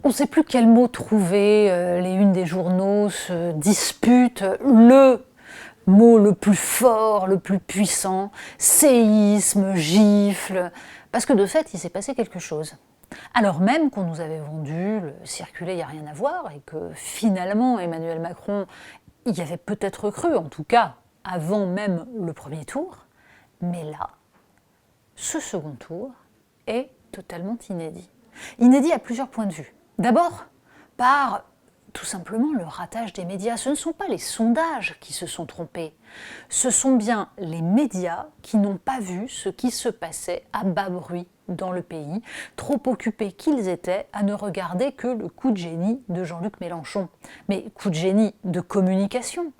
On ne sait plus quel mot trouver, les unes des journaux se disputent le mot le plus fort, le plus puissant, séisme, gifle, parce que de fait, il s'est passé quelque chose. Alors même qu'on nous avait vendu le circulé, il n'y a rien à voir, et que finalement Emmanuel Macron y avait peut-être cru, en tout cas avant même le premier tour, mais là, ce second tour est totalement inédit. Inédit à plusieurs points de vue. D'abord, par tout simplement le ratage des médias. Ce ne sont pas les sondages qui se sont trompés, ce sont bien les médias qui n'ont pas vu ce qui se passait à bas bruit dans le pays, trop occupés qu'ils étaient à ne regarder que le coup de génie de Jean-Luc Mélenchon. Mais coup de génie de communication,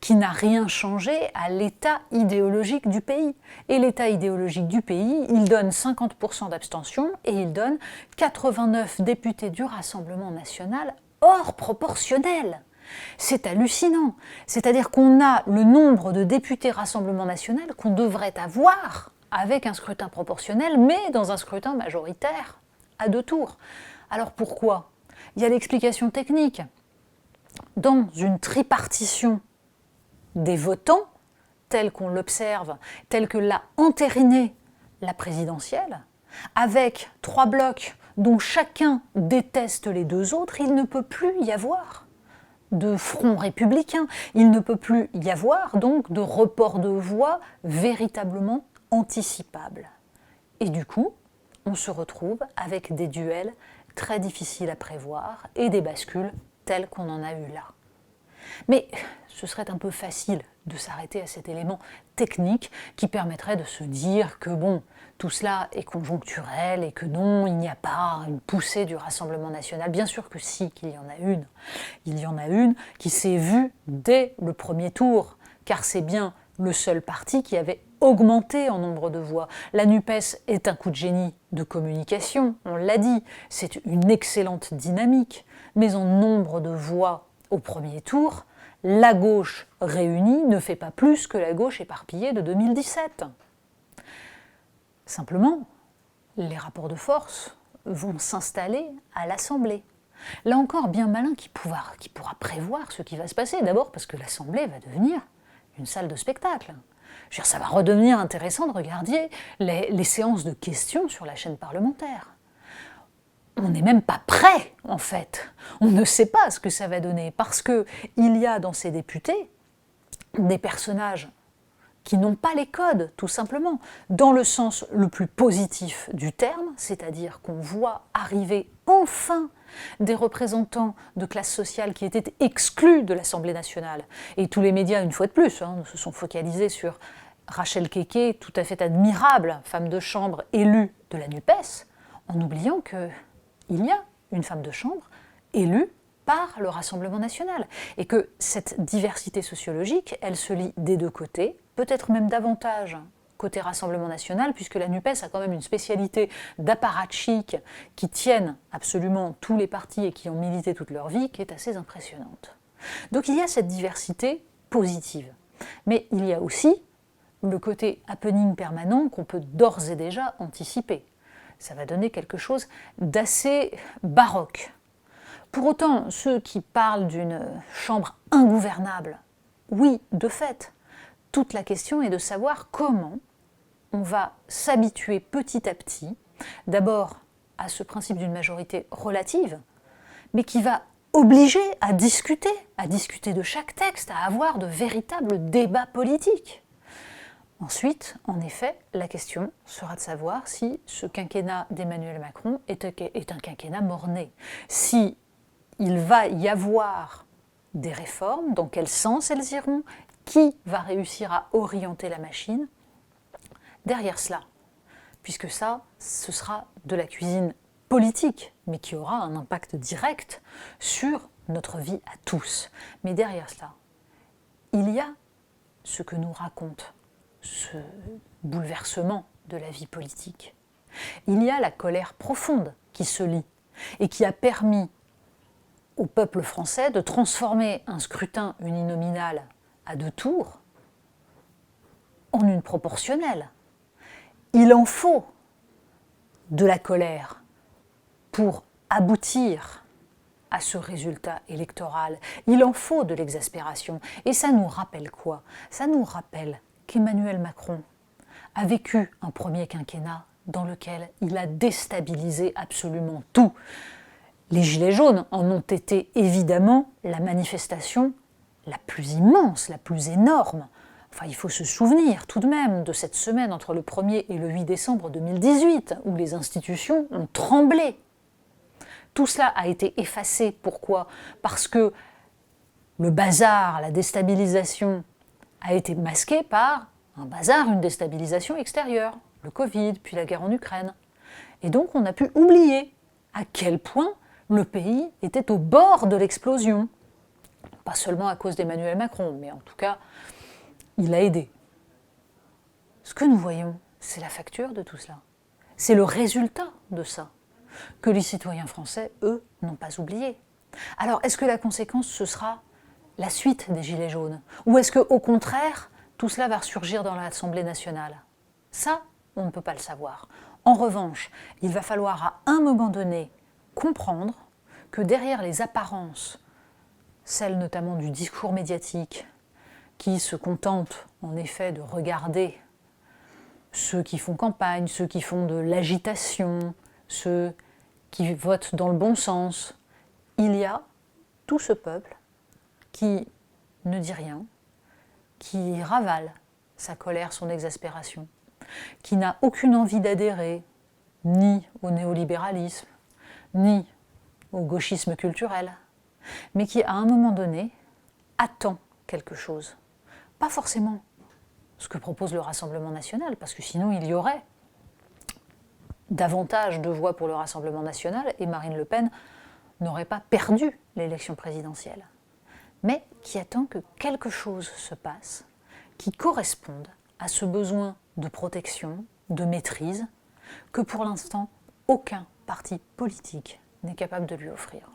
qui n'a rien changé à l'état idéologique du pays. Et l'état idéologique du pays, il donne 50% d'abstention et il donne 89 députés du Rassemblement national hors proportionnel. C'est hallucinant. C'est-à-dire qu'on a le nombre de députés Rassemblement national qu'on devrait avoir avec un scrutin proportionnel, mais dans un scrutin majoritaire à 2 tours. Alors pourquoi ? Il y a l'explication technique. Dans une tripartition des votants, tel qu'on l'observe, tel que l'a entériné la présidentielle, avec 3 blocs dont chacun déteste les 2 autres, il ne peut plus y avoir de front républicain, il ne peut plus y avoir donc de report de voix véritablement anticipable. Et du coup, on se retrouve avec des duels très difficiles à prévoir et des bascules telles qu'on en a eu là. Mais ce serait un peu facile de s'arrêter à cet élément technique qui permettrait de se dire que bon, tout cela est conjoncturel et que non, il n'y a pas une poussée du Rassemblement national. Bien sûr que si, qu'il y en a une. Il y en a une qui s'est vue dès le premier tour, car c'est bien le seul parti qui avait augmenté en nombre de voix. La NUPES est un coup de génie de communication, on l'a dit, c'est une excellente dynamique, mais en nombre de voix au premier tour, la gauche réunie ne fait pas plus que la gauche éparpillée de 2017. Simplement, les rapports de force vont s'installer à l'Assemblée. Là encore, bien malin qui pourra prévoir ce qui va se passer. D'abord parce que l'Assemblée va devenir une salle de spectacle. Je veux dire, ça va redevenir intéressant de regarder les séances de questions sur la chaîne parlementaire. On n'est même pas prêt, en fait. On ne sait pas ce que ça va donner, parce qu'il y a dans ces députés des personnages qui n'ont pas les codes, tout simplement, dans le sens le plus positif du terme, c'est-à-dire qu'on voit arriver enfin des représentants de classes sociales qui étaient exclus de l'Assemblée nationale. Et tous les médias, une fois de plus, se sont focalisés sur Rachel Keke, tout à fait admirable, femme de chambre élue de la NUPES, en oubliant qu'il y a une femme de chambre élue par le Rassemblement national. Et que cette diversité sociologique, elle se lie des 2 côtés, peut-être même davantage côté Rassemblement national, puisque la NUPES a quand même une spécialité d'apparatchiks qui tiennent absolument tous les partis et qui ont milité toute leur vie, qui est assez impressionnante. Donc il y a cette diversité positive. Mais il y a aussi le côté happening permanent qu'on peut d'ores et déjà anticiper. Ça va donner quelque chose d'assez baroque. Pour autant, ceux qui parlent d'une chambre ingouvernable, oui, de fait, toute la question est de savoir comment on va s'habituer petit à petit, d'abord à ce principe d'une majorité relative, mais qui va obliger à discuter de chaque texte, à avoir de véritables débats politiques. Ensuite, en effet, la question sera de savoir si ce quinquennat d'Emmanuel Macron est un quinquennat mort-né. Si il va y avoir des réformes, dans quel sens elles iront, qui va réussir à orienter la machine derrière cela, puisque ça, ce sera de la cuisine politique, mais qui aura un impact direct sur notre vie à tous. Mais derrière cela, il y a ce que nous raconte ce bouleversement de la vie politique. Il y a la colère profonde qui se lie et qui a permis au peuple français de transformer un scrutin uninominal à 2 tours en une proportionnelle. Il en faut de la colère pour aboutir à ce résultat électoral. Il en faut de l'exaspération. Et ça nous rappelle quoi? Ça nous rappelle qu'Emmanuel Macron a vécu un premier quinquennat dans lequel il a déstabilisé absolument tout. Les Gilets jaunes en ont été évidemment la manifestation la plus immense, la plus énorme. Enfin, il faut se souvenir tout de même de cette semaine entre le 1er et le 8 décembre 2018, où les institutions ont tremblé. Tout cela a été effacé. Pourquoi? Parce que le bazar, la déstabilisation a été masqué par un bazar, une déstabilisation extérieure, le Covid, puis la guerre en Ukraine. Et donc on a pu oublier à quel point le pays était au bord de l'explosion. Pas seulement à cause d'Emmanuel Macron, mais en tout cas, il a aidé. Ce que nous voyons, c'est la facture de tout cela. C'est le résultat de ça, que les citoyens français, eux, n'ont pas oublié. Alors, est-ce que la conséquence, ce sera la suite des Gilets jaunes? Ou est-ce qu'au contraire, tout cela va ressurgir dans l'Assemblée nationale? Ça, on ne peut pas le savoir. En revanche, il va falloir à un moment donné comprendre que derrière les apparences, celles notamment du discours médiatique, qui se contentent en effet de regarder ceux qui font campagne, ceux qui font de l'agitation, ceux qui votent dans le bon sens, il y a tout ce peuple qui ne dit rien, qui ravale sa colère, son exaspération, qui n'a aucune envie d'adhérer ni au néolibéralisme, ni au gauchisme culturel, mais qui, à un moment donné, attend quelque chose. Pas forcément ce que propose le Rassemblement national, parce que sinon il y aurait davantage de voix pour le Rassemblement national et Marine Le Pen n'aurait pas perdu l'élection présidentielle, mais qui attend que quelque chose se passe qui corresponde à ce besoin de protection, de maîtrise, que pour l'instant aucun parti politique n'est capable de lui offrir.